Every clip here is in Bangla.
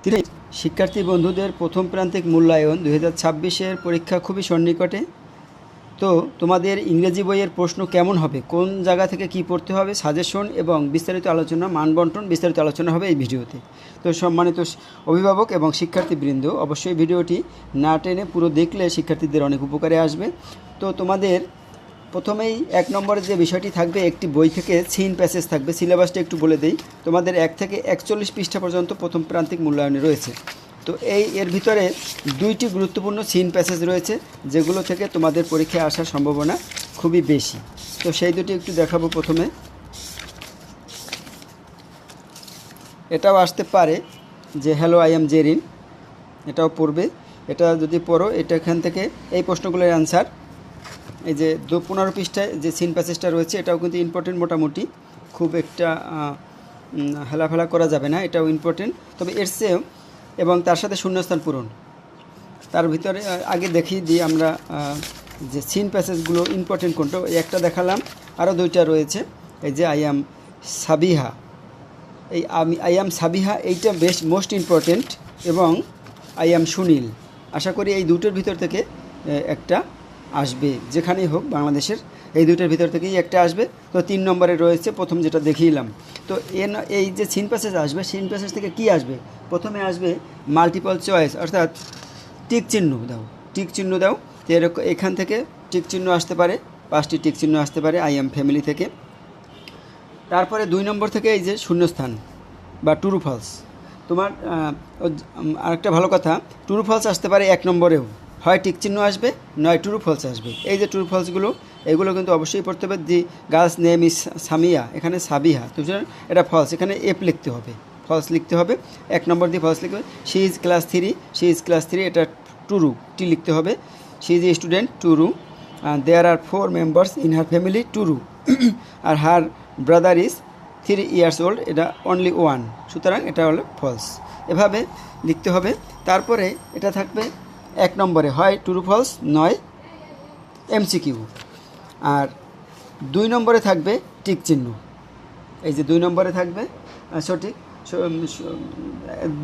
তিনি শিক্ষার্থী বন্ধুদের প্রথম প্রান্তিক মূল্যায়ন 2026-এর পরীক্ষা খুবই সন্নিকটে। তো তোমাদের ইংরেজি বইয়ের প্রশ্ন কেমন হবে, কোন জায়গা থেকে কি পড়তে হবে, সাজেশন এবং বিস্তারিত আলোচনা, মানবন্টন বিস্তারিত আলোচনা হবে এই ভিডিওতে। তো সম্মানিত অভিভাবক এবং শিক্ষার্থীবৃন্দ, অবশ্যই ভিডিওটি না টেনে পুরো দেখলে শিক্ষার্থীদের অনেক উপকারে আসবে। তো তোমাদের প্রথমেই 1 নম্বরে যে বিষয়টি থাকবে, একটি বই থেকে সিন প্যাসেজ থাকবে। সিলেবাসটা একটু বলে দেই, তোমাদের 1 থেকে 41 পৃষ্ঠা পর্যন্ত প্রথম প্রান্তিক মূল্যায়নে রয়েছে। তো এর ভিতরে 2টি গুরুত্বপূর্ণ সিন প্যাসেজ রয়েছে, যেগুলো থেকে তোমাদের পরীক্ষায় আসার সম্ভাবনা খুবই বেশি। তো সেই দুটি একটু দেখাবো। প্রথমে এটাও আসতে পারে যে হ্যালো আই এম জেরিন, এটাও পড়বে। এটা যদি পড়ো, এটা এখান থেকে এই প্রশ্নগুলোর অ্যান্সার, এই যে 15 পৃষ্ঠায় যে সিন প্যাসেজটা রয়েছে, এটাও কিন্তু ইম্পর্টেন্ট, মোটামুটি খুব একটা হেলাফেলা করা যাবে না, এটাও ইম্পর্টেন্ট। তবে এর চেয়েও এবং তার সাথে শূন্যস্থান পূরণ, তার ভিতরে আগে দেখিয়ে দিই আমরা যে সিন প্যাসেজগুলো ইম্পর্টেন্ট কোনটা। একটা দেখালাম, আরও 2টা রয়েছে। এই যে আই অ্যাম সাবিহা, এই আই অ্যাম সাবিহা এইটা বেশ মোস্ট ইম্পর্টেন্ট, এবং আই অ্যাম সুনীল। আশা করি এই দুটোর ভিতর থেকে একটা আসবে, যেখানেই হোক বাংলাদেশের এই দুটোর ভিতর থেকেই একটা আসবে। তো 3 নম্বরে রয়েছে প্রথম যেটা দেখিয়েলাম। তো এই যে সিন প্যাসেজ আসবে, সিন প্যাসেজ থেকে কি আসবে? প্রথমে আসবে মাল্টিপল চয়েস, অর্থাৎ টিক চিহ্ন দাও, টিক চিহ্ন দাও। তো এরকম এখান থেকে টিক চিহ্ন আসতে পারে, 5টি টিক চিহ্ন আসতে পারে আই এম ফ্যামিলি থেকে। তারপরে 2 নম্বর থেকে এই যে শূন্যস্থান বা ট্রু ফলস। তোমার আরেকটা ভালো কথা, ট্রু ফলস আসতে পারে 1 নম্বরেও, হয় টিক চিহ্ন আসবে, নয় ট্রু ফলস আসবে। এই যে ট্রু ফলসগুলো, এগুলো কিন্তু অবশ্যই পড়তে হবে। দি গার্লস নেম ইজ সামিয়া, এখানে সাবিহা, তো এটা ফলস, এখানে এফ লিখতে হবে, ফলস লিখতে হবে, 1 নম্বর দিয়ে ফলস লিখতে হবে। She is class 3, she is class 3, এটা ট্রু, টি লিখতে হবে। She is a student, true. There are 4 members in her family, true. আর her brother is 3 years old, এটা অনলি 1, সুতরাং এটা হলো ফলস। এভাবে লিখতে হবে। তারপরে এটা থাকবে 1 নম্বরে, হয় ট্রু ফলস, নয় এমসিকিউ। আর 2 নম্বরে থাকবে টিক চিহ্ন। এই যে 2 নম্বরে থাকবে সঠিক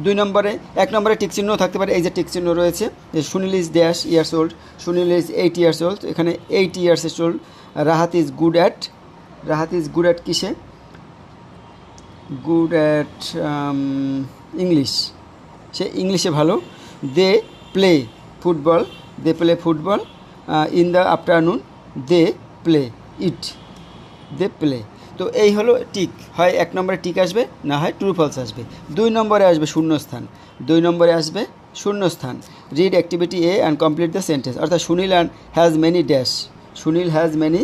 2 নম্বরে, 1 নম্বরে টিক চিহ্ন থাকতে পারে। এই যে টিক চিহ্ন রয়েছে, যে Sunil is dash years old, Sunil is 8 years old, এখানে 8 years old। Rahat is good at, Rahat is good at কিসে? গুড অ্যাট ইংলিশ, সে ইংলিশে ভালো। They play football, they play football. In the afternoon they play it, they play. তো এই হলো টিক, হয় 1 নম্বরে টিক আসবে, না হয় ট্রু ফলস আসবে। 2 নম্বরে আসবে শূন্যস্থান, 2 নম্বরে আসবে শূন্যস্থান। Read activity A and complete the sentence, অর্থাৎ Sunil and has many dash, Sunil has many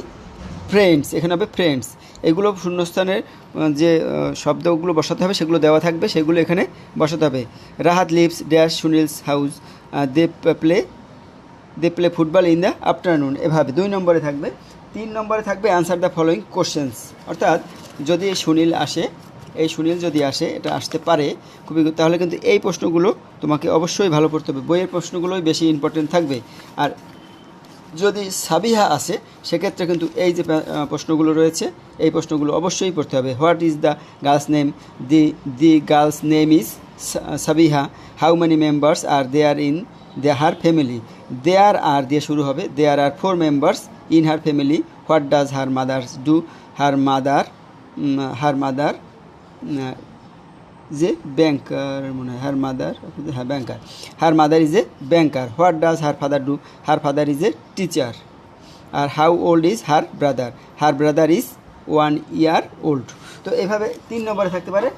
friends, এখানে হবে ফ্রেন্ডস। এগুলো শূন্যস্থানের যে শব্দগুলো বসাতে হবে, সেগুলো দেওয়া থাকবে, সেগুলো এখানে বসাতে হবে। Rahat lives dash Sunil's house, they play football in the afternoon, এভাবে 2 নম্বরে থাকবে। 3 নম্বরে থাকবে অ্যান্সার দ্য ফলোয়িং কোশ্চেন্স, অর্থাৎ যদি সুনীল আসে, এই সুনীল যদি আসে, এটা আসতে পারে খুবই, তাহলে কিন্তু এই প্রশ্নগুলো তোমাকে অবশ্যই ভালো পড়তে হবে, বইয়ের প্রশ্নগুলোই বেশি ইম্পর্টেন্ট থাকবে। আর যদি সাবিহা আসে, সেক্ষেত্রে কিন্তু এই যে প্রশ্নগুলো রয়েছে, এই প্রশ্নগুলো অবশ্যই পড়তে হবে। What is the girl's name? The girl's name is Sabiha. How many members are there in her family? There are দিয়ে শুরু হবে, there are 4 members in her family. What does her mother do? Her mother যে ব্যাংকার, মনে হয় হার মাদার, হ্যাঁ banker, her mother is a banker. What does her father do? Her father is a teacher. আর how old is her brother? Her brother is 1 year old। তো এইভাবে 3 নম্বরে থাকতে পারে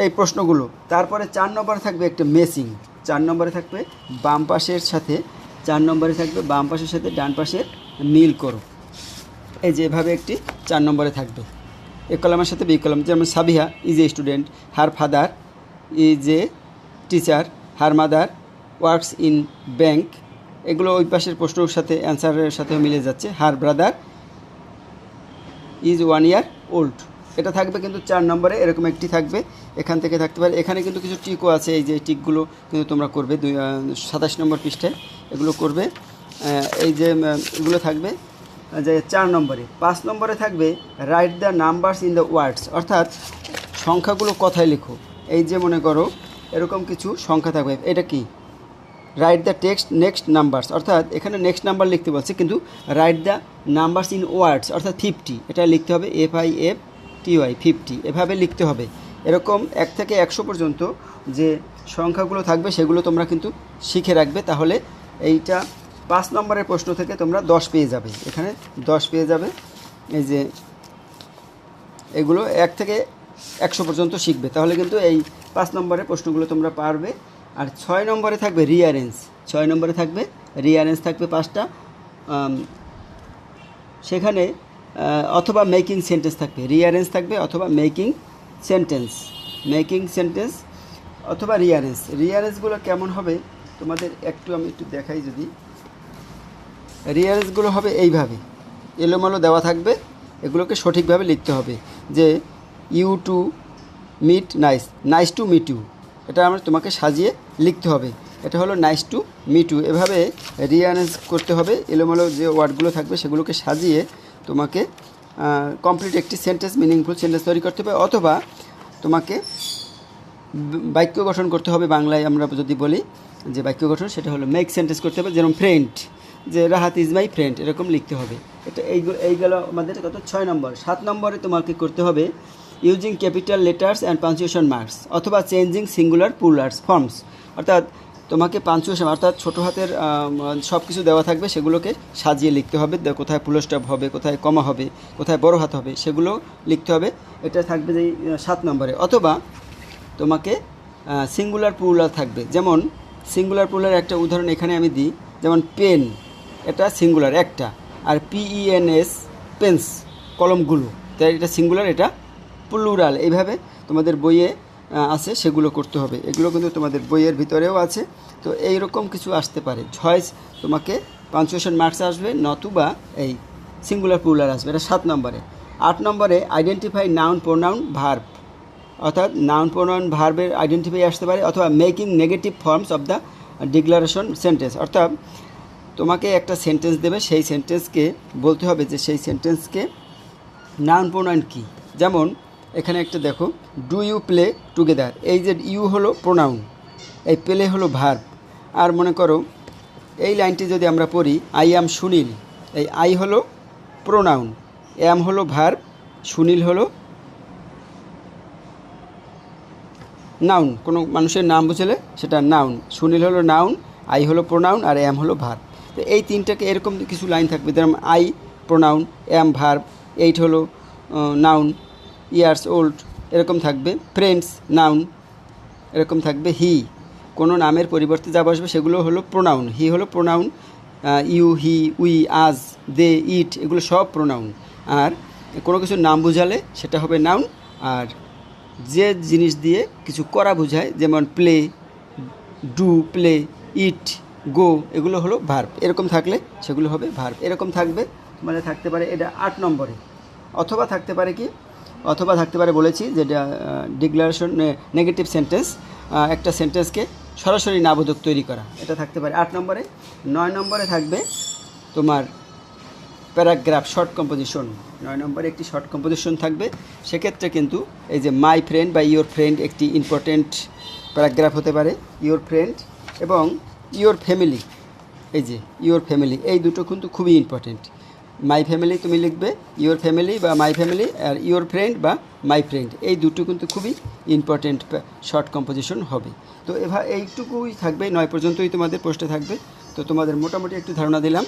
এই প্রশ্নগুলো। তারপরে 4 নম্বরে থাকবে একটা মেসিং, 4 নম্বরে থাকবে বাম পাশের সাথে, 4 নম্বরে থাকবে বাম পাশের সাথে ডান পাশের মিল করো। এই যে এভাবে একটি 4 নম্বরে থাকবে, এ কলামের সাথে বি কলাম। যেমন Sabiha is a student, her father is a teacher, her mother works in bank, এগুলো ওই পাশের প্রশ্নের সাথে অ্যান্সারের সাথেও মিলে যাচ্ছে। হার ব্রাদার ইজ 1 year old, এটা থাকবে কিন্তু 4 নম্বরে, এরকম একটি থাকবে। এখান থেকে থাকতে পারে, এখানে কিন্তু কিছু টিকও আছে, এই যে টিকগুলো কিন্তু তোমরা করবে 27 নম্বর পৃষ্ঠায়, এগুলো করবে। এই যে এগুলো থাকবে যে 4 নম্বরে। 5 নম্বরে থাকবে write the numbers in the words, অর্থাৎ সংখ্যাগুলো কথায় লেখো। এই যে মনে করো এরকম কিছু সংখ্যা থাকবে। এটা কি? Write the text next numbers, অর্থাৎ এখানে নেক্সট নাম্বার লিখতে বলছে, কিন্তু write the numbers in words, অর্থাৎ 50, এটা লিখতে হবে FIFTY 50, এভাবে লিখতে হবে। এরকম 1 থেকে 100 পর্যন্ত যে সংখ্যাগুলো থাকবে সেগুলো তোমরা কিন্তু শিখে রাখবে, তাহলে এইটা 5 নম্বরের প্রশ্ন থেকে তোমরা 10 পেয়ে যাবে। এখানে 10 পেয়ে যাবে। এই যে এগুলো 1 থেকে 100 পর্যন্ত শিখবে, তাহলে কিন্তু এই 5 নম্বরের প্রশ্নগুলো তোমরা পারবে। আর 6 নম্বরে থাকবে রিঅ্যারেঞ্জ। 6 নম্বরে থাকবে রিঅ্যারেঞ্জ, থাকবে 5টা। সেখানে অথবা মেকিং সেন্টেন্স থাকবে, রিঅ্যারেঞ্জ থাকবে অথবা মেকিং সেন্টেন্স অথবা রিঅ্যারেঞ্জ। রিঅ্যারেঞ্জগুলো কেমন হবে তোমাদের আমি একটু দেখাই। যদি রিঅ্যারেঞ্জগুলো হবে এইভাবে, এলোমেলো দেওয়া থাকবে, এগুলোকে সঠিকভাবে লিখতে হবে। যে you to meet nice to meet you, এটা তোমাকে সাজিয়ে লিখতে হবে। এটা হলো নাইস টু মিট ইউ, এভাবে রিঅ্যারেঞ্জ করতে হবে। এলোমেলো যে ওয়ার্ডগুলো থাকবে সেগুলোকে সাজিয়ে তোমাকে কমপ্লিট একটি সেন্টেন্স, মিনিংফুল সেন্টেন্স তৈরি করতে হবে। অথবা তোমাকে বাক্য গঠন করতে হবে। বাংলায় আমরা যদি বলি যে বাক্য গঠন, সেটা হলো মেক সেন্টেন্স করতে হবে। যেমন ফ্রেন্ড, যে রাহাত ইজ মাই ফ্রেন্ড, এরকম লিখতে হবে। এটা এইগুলো আমাদের কত? 6 নম্বর। 7 নম্বরে তোমাকে করতে হবে using capital letters and punctuation marks, অথবা চেঞ্জিং সিঙ্গুলার প্লুরাল ফর্মস, অর্থাৎ তোমাকে পাঞ্চুয়েশন, অর্থাৎ ছোটো হাতের সব কিছু দেওয়া থাকবে, সেগুলোকে সাজিয়ে লিখতে হবে। কোথায় ফুল স্টপ হবে, কোথায় কমা হবে, কোথায় বড় হাত হবে, সেগুলো লিখতে হবে। এটা থাকবে যে 7 নম্বরে। অথবা তোমাকে সিঙ্গুলার প্লুরাল থাকবে। যেমন সিঙ্গুলার প্লুরাল একটা উদাহরণ এখানে আমি দিই। যেমন পেন, এটা সিঙ্গুলার একটা, আর PENS পেন্স, কলমগুলো, তাই এটা সিঙ্গুলার, এটা প্লুরাল। এইভাবে তোমাদের বইয়ে আছে, সেগুলো করতে হবে। এগুলো কিন্তু তোমাদের বইয়ের ভিতরেও আছে। তো এইরকম কিছু আসতে পারে। ছয় তোমাকে পাঞ্চুয়েশন মার্কস আসবে, নতুবা এই সিঙ্গুলার প্লুরাল আসবে। এটা 7 নম্বরে। 8 নম্বরে আইডেন্টিফাই নাউন প্রোনাউন ভার্ব, অর্থাৎ নাউন প্রোনাউন ভার্বের আইডেন্টিফাই আসতে পারে, অথবা making negative forms of the declaration sentence, অর্থাৎ তোমাকে একটা সেন্টেন্স দেবে, সেই সেন্টেন্সকে বলতে হবে যে সেই সেন্টেন্সকে নাউন প্রোনাউন কী। যেমন এখানে একটা দেখো, ডু ইউ প্লে টুগেদার, এই যে ইউ হলো প্রোনাউন, এই প্লে হলো ভার্ব। আর মনে করো এই লাইনটি যদি আমরা পড়ি, আই অ্যাম সুনীল, এই আই হলো প্রোনাউন, অ্যাম হলো ভার্ব, সুনীল হলো নাউন। কোনো মানুষের নাম বুঝলে সেটা নাউন। সুনীল হলো নাউন, আই হলো প্রোনাউন, আর অ্যাম হলো ভার্ব। তো এই তিনটাকে এরকম কিছু লাইন থাকবে, যেরকম I pronoun, am verb, eight হলো নাউন, ইয়ার্স ওল্ড এরকম থাকবে। ফ্রেন্ডস নাউন এরকম থাকবে। হি, কোনো নামের পরিবর্তে যা বসবে সেগুলো হলো প্রোনাউন। হি হলো প্রোনাউন, ইউ, হি, উই, আজ, দে, ইট, এগুলো সব প্রোনাউন। আর কোনো কিছুর নাম বোঝালে সেটা হবে নাউন। আর যে জিনিস দিয়ে কিছু করা বোঝায়, যেমন প্লে, ডু, প্লে, ইট, গো, এগুলো হলো ভার্ব। এরকম থাকলে সেগুলো হবে ভার্ব। এরকম থাকবে, মানে থাকতে পারে এটা 8 নম্বরে। অথবা থাকতে পারে কি, অথবা থাকতে পারে বলেছি যেটা ডিক্লারেশন নেগেটিভ সেন্টেন্স, একটা সেন্টেন্সকে সরাসরি নাবোধক তৈরি করা, এটা থাকতে পারে 8 নম্বরে। 9 নম্বরে থাকবে তোমার প্যারাগ্রাফ, শর্ট কম্পোজিশন। 9 নম্বরে একটি শর্ট কম্পোজিশন থাকবে। সেক্ষেত্রে কিন্তু এই যে মাই ফ্রেন্ড বা ইয়োর ফ্রেন্ড একটি ইম্পর্টেন্ট প্যারাগ্রাফ হতে পারে। ইয়োর ফ্রেন্ড এবং ইয়োর ফ্যামিলি, এই যে ইয়োর ফ্যামিলি, এই দুটো কিন্তু খুবই ইম্পর্টেন্ট। মাই ফ্যামিলি তুমি লিখবে, ইয়োর ফ্যামিলি বা মাই ফ্যামিলি, আর ইয়োর ফ্রেন্ড বা মাই ফ্রেন্ড, এই দুটো কিন্তু খুবই ইম্পর্টেন্ট শর্ট কম্পোজিশন হবে। তো এইটুকুই থাকবে, 9 পর্যন্তই তোমাদের পোস্টে থাকবে। তো তোমাদের মোটামুটি একটু ধারণা দিলাম।